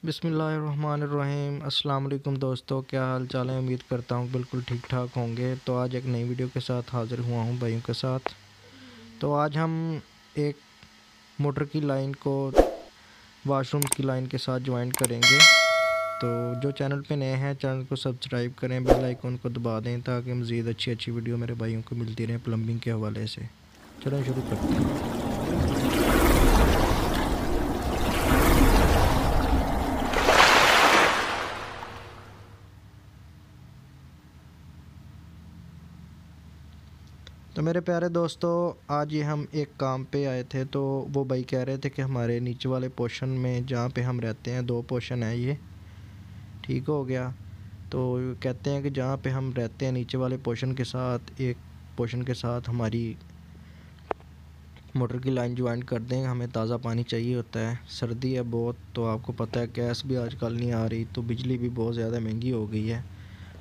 बिस्मिल्लाहिर्रहमानिर्रहीम। अस्सलाम वालेकुम दोस्तों, क्या हाल चाल है। उम्मीद करता हूँ बिल्कुल ठीक ठाक होंगे। तो आज एक नई वीडियो के साथ हाज़िर हुआ हूँ भाइयों के साथ। तो आज हम एक मोटर की लाइन को वाशरूम की लाइन के साथ ज्वाइन करेंगे। तो जो चैनल पे नए हैं चैनल को सब्सक्राइब करें, बेल आइकन को दबा दें ताकि मज़ीद अच्छी वीडियो मेरे भाइयों को मिलती रहे प्लम्बिंग के हवाले से। चलें शुरू करते हैं। तो मेरे प्यारे दोस्तों, आज ये हम एक काम पे आए थे। तो वो भाई कह रहे थे कि हमारे नीचे वाले पोर्शन में जहाँ पे हम रहते हैं 2 पोर्शन है ये, ठीक हो गया। तो कहते हैं कि जहाँ पे हम रहते हैं नीचे वाले पोर्शन के साथ एक पोर्शन के साथ हमारी मोटर की लाइन ज्वाइन कर दें। हमें ताज़ा पानी चाहिए होता है, सर्दी है बहुत, तो आपको पता है गैस भी आजकल नहीं आ रही, तो बिजली भी बहुत ज़्यादा महंगी हो गई है,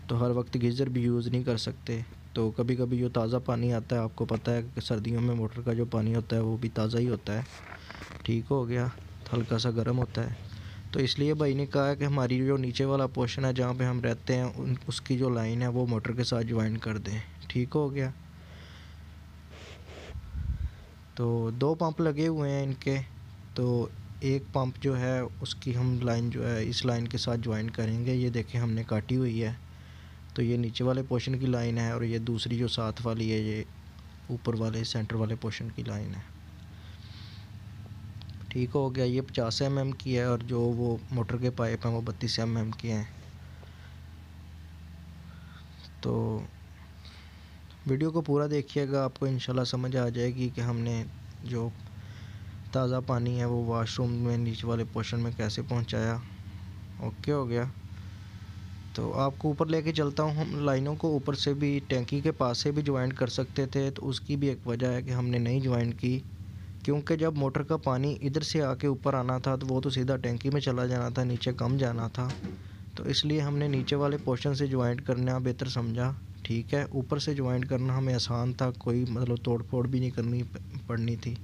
तो हर वक्त गीज़र भी यूज़ नहीं कर सकते। तो कभी कभी जो ताज़ा पानी आता है, आपको पता है कि सर्दियों में मोटर का जो पानी होता है वो भी ताज़ा ही होता है, ठीक हो गया, हल्का सा गर्म होता है। तो इसलिए भाई ने कहा है कि हमारी जो नीचे वाला पोर्शन है जहाँ पे हम रहते हैं उसकी जो लाइन है वो मोटर के साथ ज्वाइन कर दें, ठीक हो गया। तो 2 पंप लगे हुए हैं इनके। तो एक पंप जो है उसकी हम लाइन जो है इस लाइन के साथ ज्वाइन करेंगे। ये देखें हमने काटी हुई है। तो ये नीचे वाले पोर्शन की लाइन है और ये दूसरी जो साथ वाली है ये ऊपर वाले सेंटर वाले पोर्शन की लाइन है, ठीक हो गया। ये 50 mm की है और जो वो मोटर के पाइप हैं वो 32 mm के हैं। तो वीडियो को पूरा देखिएगा, आपको इंशाल्लाह समझ आ जाएगी कि हमने जो ताज़ा पानी है वो वाशरूम में नीचे वाले पोर्शन में कैसे पहुंचाया। ओके हो गया। तो आपको ऊपर लेके चलता हूँ। हम लाइनों को ऊपर से भी टैंकी के पास से भी ज्वाइन कर सकते थे, तो उसकी भी एक वजह है कि हमने नहीं ज्वाइन की, क्योंकि जब मोटर का पानी इधर से आके ऊपर आना था तो वो तो सीधा टैंकी में चला जाना था, नीचे कम जाना था। तो इसलिए हमने नीचे वाले पोर्शन से ज्वाइन करना बेहतर समझा, ठीक है। ऊपर से ज्वाइन करना हमें आसान था, कोई मतलब तोड़ फोड़ भी नहीं करनी पड़नी थी।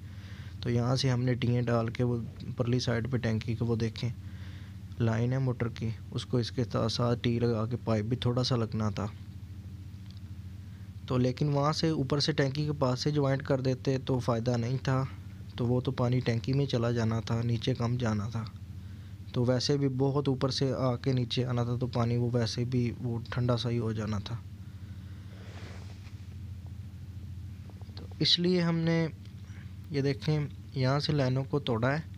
तो यहाँ से हमने टीएँ डाल के वो परली साइड पे टैंकी के वो देखें लाइन है मोटर की, उसको इसके साथ टी लगा के पाइप भी थोड़ा सा लगना था। तो लेकिन वहाँ से ऊपर से टैंकी के पास से ज्वाइंट कर देते तो फ़ायदा नहीं था, तो वो तो पानी टैंकी में चला जाना था, नीचे कम जाना था। तो वैसे भी बहुत ऊपर से आके नीचे आना था, तो पानी वो वैसे भी वो ठंडा सा ही हो जाना था। तो इसलिए हमने ये देखें यहाँ से लाइनों को तोड़ा है।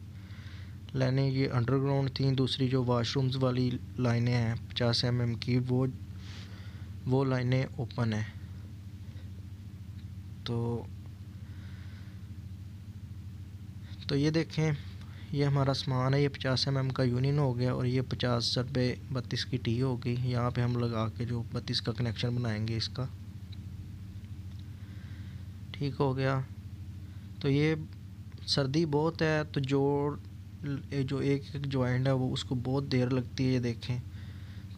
लाइनें ये अंडरग्राउंड थी, दूसरी जो वाशरूम्स वाली लाइनें हैं 50 mm की वो लाइनें ओपन है। तो ये देखें ये हमारा सामान है, ये 50 mm का यूनियन हो गया और ये 50/32 की टी हो गई। यहाँ पे हम लगा के जो 32 का कनेक्शन बनाएंगे इसका, ठीक हो गया। तो ये सर्दी बहुत है तो जो एक एक जॉइंट है वो उसको बहुत देर लगती है। ये देखें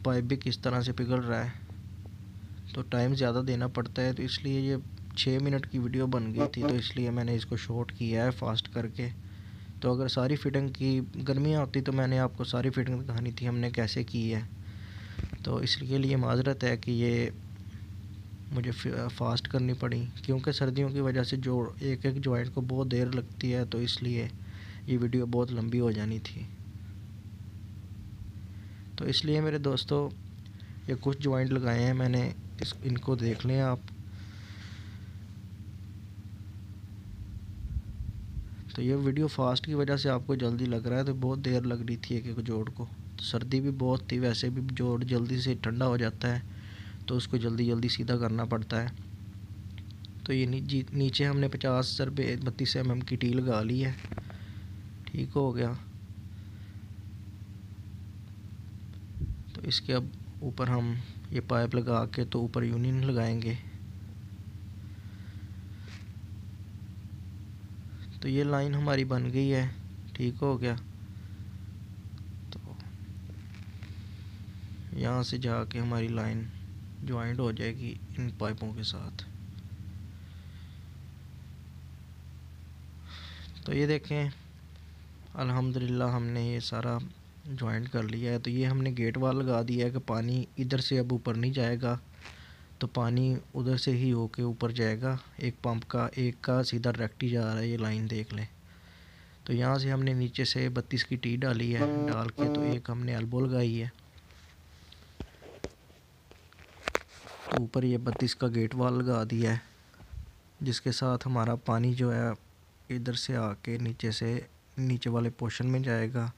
पाइप भी किस तरह से पिघल रहा है, तो टाइम ज़्यादा देना पड़ता है। तो इसलिए ये 6 मिनट की वीडियो बन गई थी, तो इसलिए मैंने इसको शॉर्ट किया है फास्ट करके। तो अगर सारी फिटिंग की गर्मियाँ होती तो मैंने आपको सारी फिटिंग दिखानी थी हमने कैसे की है। तो इसके लिए माजरत है कि ये मुझे फास्ट करनी पड़ी, क्योंकि सर्दियों की वजह से जो एक एक जॉइंट को बहुत देर लगती है, तो इसलिए ये वीडियो बहुत लंबी हो जानी थी। तो इसलिए मेरे दोस्तों ये कुछ जॉइंट लगाए हैं मैंने, इनको देख लें आप। तो ये वीडियो फास्ट की वजह से आपको जल्दी लग रहा है, तो बहुत देर लग रही थी एक एक जोड़ को। तो सर्दी भी बहुत थी, वैसे भी जोड़ जल्दी से ठंडा हो जाता है, तो उसको जल्दी जल्दी सीधा करना पड़ता है। तो ये नीचे हमने 50/32 mm की टी लगा ली है, ठीक हो गया। तो इसके अब ऊपर हम ये पाइप लगा के तो ऊपर यूनियन लगाएंगे। तो ये लाइन हमारी बन गई है, ठीक हो गया। तो यहाँ से जाके हमारी लाइन ज्वाइंट हो जाएगी इन पाइपों के साथ। तो ये देखें अल्हम्दुलिल्लाह हमने ये सारा जॉइंट कर लिया है। तो ये हमने गेट वाल लगा दिया है कि पानी इधर से अब ऊपर नहीं जाएगा, तो पानी उधर से ही होके ऊपर जाएगा। एक पंप का, एक का सीधा डायरेक्ट ही जा रहा है, ये लाइन देख लें। तो यहाँ से हमने नीचे से 32 की टी डाली है, डाल के तो एक हमने एल्बो लगाई है। तो ऊपर ये 32 का गेट वाल लगा दिया है, जिसके साथ हमारा पानी जो है इधर से आके नीचे से नीचे वाले पोर्शन में जाएगा।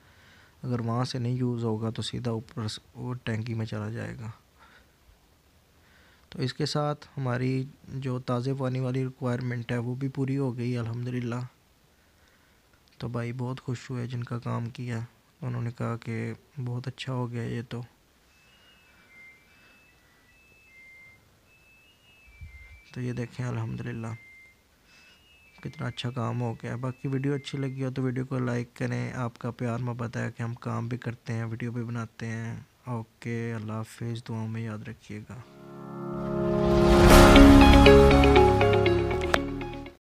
अगर वहाँ से नहीं यूज़ होगा तो सीधा ऊपर वो टैंकी में चला जाएगा। तो इसके साथ हमारी जो ताज़े पानी वाली रिक्वायरमेंट है वो भी पूरी हो गई अल्हम्दुलिल्लाह। तो भाई बहुत खुश हुए जिनका काम किया, उन्होंने कहा कि बहुत अच्छा हो गया ये। तो ये देखें अल्हम्दुलिल्लाह कितना अच्छा काम हो गया। बाकी वीडियो अच्छी लगी हो तो वीडियो को लाइक करें। आपका प्यार मोहब्बत है कि हम काम भी करते हैं, वीडियो भी बनाते हैं। ओके, अल्लाह हाफिज़, दुआओं में याद रखिएगा।